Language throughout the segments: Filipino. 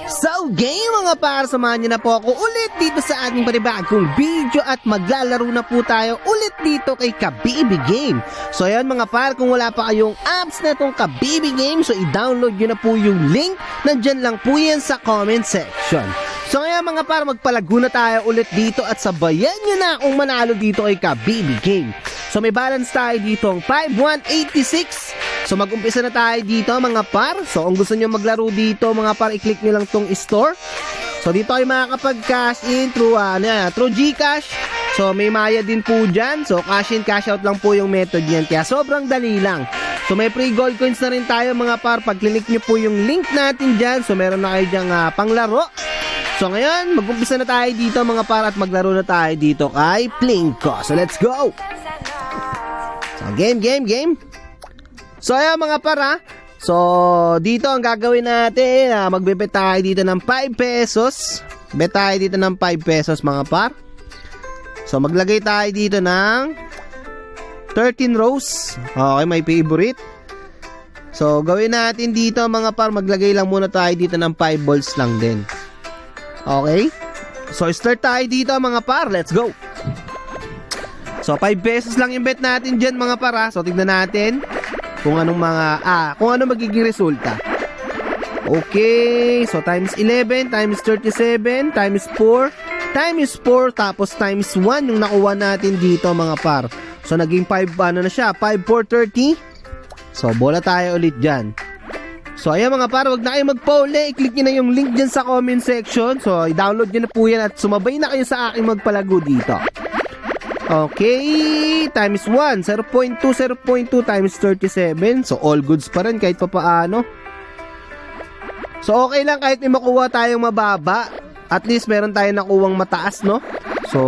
So game mga par, samahan niyo na po ako ulit dito sa ating panibagong video at maglalaro na po tayo ulit dito kay Kabibi Game. So ayan mga par, kung wala pa kayong apps na itong Kabibi Game, so i-download nyo na po yung link, nandyan lang po yan sa comment section. So ngayon mga par, magpalago na tayo ulit dito at sabayan nyo na akong manalo dito kay Kabibi Game. So may balance tayo dito ang 5,186. So mag-umpisa na tayo dito mga par. So kung gusto nyo maglaro dito mga par, i-click nyo lang tong store. So dito ay makakapag-cash in through, through Gcash. So may Maya din po dyan. So cash in, cash out lang po yung method yan. Kaya sobrang dali lang. So may free gold coins na rin tayo mga par. Pag click nyo po yung link natin dyan, so meron na kayo dyang panglaro. So ngayon, mag-umpisa na tayo dito mga par at maglaro na tayo dito kay Plinko. So let's go! So game! So ayan mga para. So dito ang gagawin natin, magbebet tayo dito ng 5 pesos. Bet tayo dito ng 5 pesos mga par. So maglagay tayo dito ng 13 rows. Okay, my favorite. So gawin natin dito mga par, maglagay lang muna tayo dito ng 5 balls lang din. Okay. So start tayo dito mga par, let's go. So 5 pesos lang yung bet natin dyan mga para. So tignan natin kung anong kung ano magiging resulta. Okay, so times 11, times 37, times 4, times 4, tapos times 1 yung nakuha natin dito mga par. So naging 5, na siya, 5, 4, 30. So bola tayo ulit dyan. So ayan mga par, wag na kayo magpauli, i-click nyo na yung link dyan sa comment section. So i-download nyo na po yan at sumabay na kayo sa aking magpalago dito. Okay, times 1, 0.2, 0.2 times 37. So all goods pa rin kahit pa paano. So okay lang kahit may makuha tayong mababa, at least meron tayong nakuwang mataas, no? So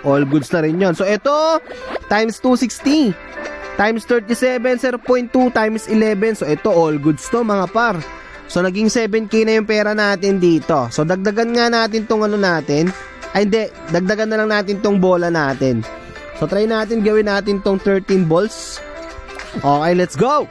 all goods na rin yun. So ito, times 260, times 37, 0.2 times 11. So ito all goods to mga par. So naging 7k na yung pera natin dito. So dagdagan nga natin tong natin. Ay hindi, dagdagan na lang natin tong bola natin. So try natin, gawin natin tong 13 balls. Okay, let's go.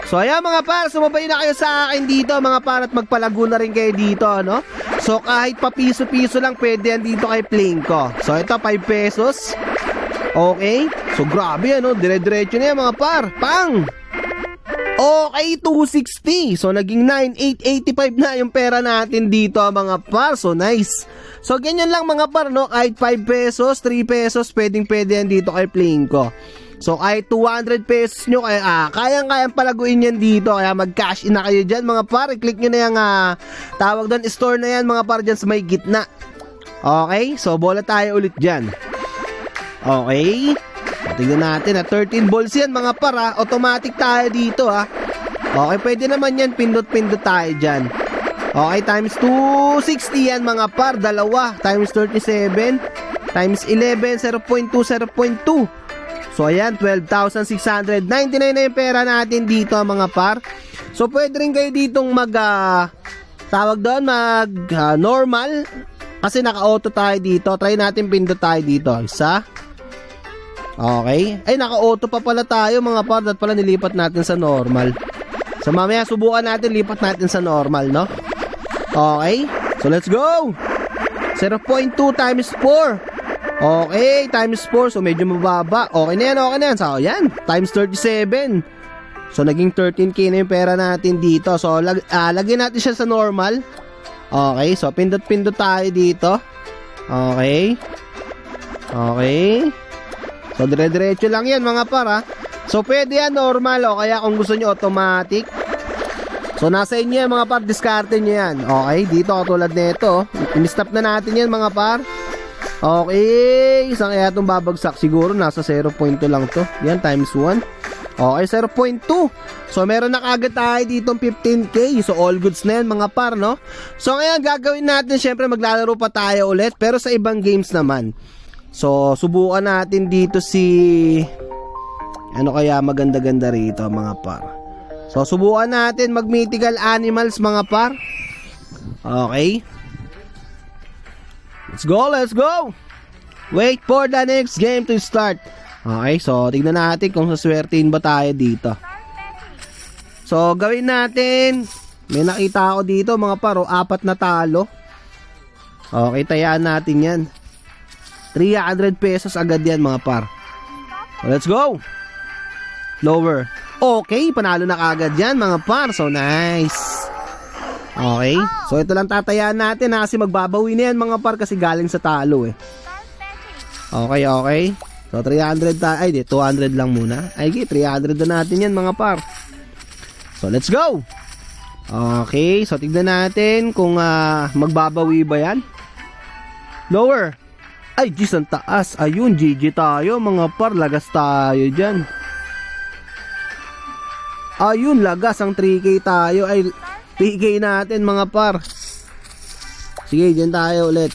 So ayan mga par, sumabay na kayo sa akin dito mga par at magpalago na rin kayo dito, no? So kahit pa piso-piso lang pwede yan dito kay Plinko. So ito 5 pesos. Okay, so grabe ano, dire-diretso na yan mga par. Pang! Okay, 260. So naging 9,885 na yung pera natin dito mga par. So nice. So ganyan lang mga par, no? Kahit 5 pesos, 3 pesos, pwede yan dito kay Plinko. So kahit 200 pesos nyo, kayang-kayang palaguin yan dito. Kaya mag-cash in na kayo dyan mga par. I-click nyo na yung tawag doon, store na yan mga par dyan sa may gitna. Okay, so bola tayo ulit dyan. Okay, tingnan natin 13 balls yan mga par, automatic tayo dito Okay, pwede naman yan, pindot-pindot tayo dyan. Okay, times 260 yan mga par, dalawa, times 37, times 11, 0.2, 0.2. So ayan, 12,699 na yung pera natin dito mga par. So pwede rin kayo ditong tawag doon, normal. Kasi naka-auto tayo dito. Try natin pindot tayo dito. Isa. Okay. Ay, naka-auto pa pala tayo mga par. At pala nilipat natin sa normal. So mamaya subukan natin, lipat natin sa normal, no? Okay. So let's go. 0.2 times 4. Okay, times 4. So medyo mababa. Okay na yan. So yan, times 37. So naging 13k na yung pera natin dito. So lagyan natin siya sa normal. Okay, so pindot-pindot tayo dito. Okay. So dire-diretso lang yan mga par. So pwede yan normal o kaya kung gusto nyo automatic. So nasa inyo yan mga par, diskarte nyo yan. Okay, dito katulad nito. I-stop na natin yan mga par. Okay, isang kaya itong babagsak. Siguro nasa 0.2 lang to. Yan, times 1. Okay, 0.2. So meron na kagad tayo dito 15k. So all goods na yan mga par, no? So ngayon gagawin natin, syempre maglalaro pa tayo ulit, pero sa ibang games naman. So subukan natin dito ano kaya maganda-ganda rito mga par. So subukan natin mag-mythical animals mga par. Okay, let's go. Wait for the next game to start. Okay, so tignan natin kung saswertein ba tayo dito. So gawin natin May nakita ako dito mga par, 4 na talo. Okay, tayaan natin yan. 300 pesos agad yan mga par. So, let's go. Lower. Okay, panalo na kagad yan mga par. So nice. Okay, so ito lang tatayaan natin ha, kasi magbabawi na yan mga par kasi galing sa talo eh. Okay, okay. So 300 ay di, 200 lang muna. Ay, 300 na natin yan mga par. So let's go. Okay, so tignan natin kung magbabawi ba yan. Lower. Ay, geez, ang taas. Ayun, GG tayo mga par. Lagas tayo dyan. Ayun, lagas ang 3K tayo. Ay, 3K natin mga par. Sige, dyan tayo ulit.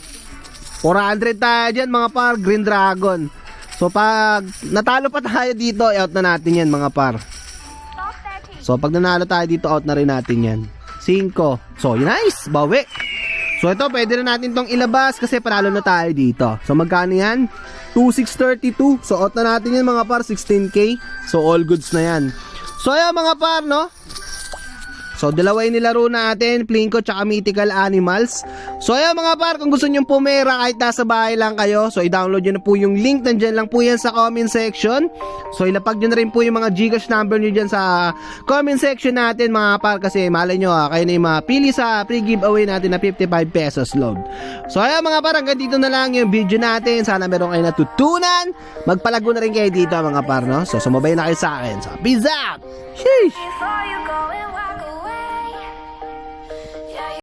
400 tayo dyan mga par. Green Dragon. So pag natalo pa tayo dito, out na natin yan mga par. So pag nanalo tayo dito, out na rin natin yan. 5. So nice, bawi. So ito, pwede na natin tong ilabas kasi panalo na tayo dito. So magkano yan? 2,632. So out na natin yan mga par, 16K. So all goods na yan. So ayan mga par, no? So dalawa yung nilaro natin, Plinko tsaka Mythical Animals. So ayan mga par, kung gusto nyo pumera kahit nasa bahay lang kayo, so i-download nyo na po yung link, nandyan lang po yan sa comment section. So ilapag nyo na rin po yung mga Gcash number nyo dyan sa comment section natin mga par, kasi malay nyo kayo na yung mapili sa free giveaway natin na 55 pesos load. So ayan mga par, hanggang dito na lang yung video natin. Sana meron kayo natutunan. Magpalago na rin kayo dito mga par, no? So sumabay na kayo sa akin. So peace out! Sheesh!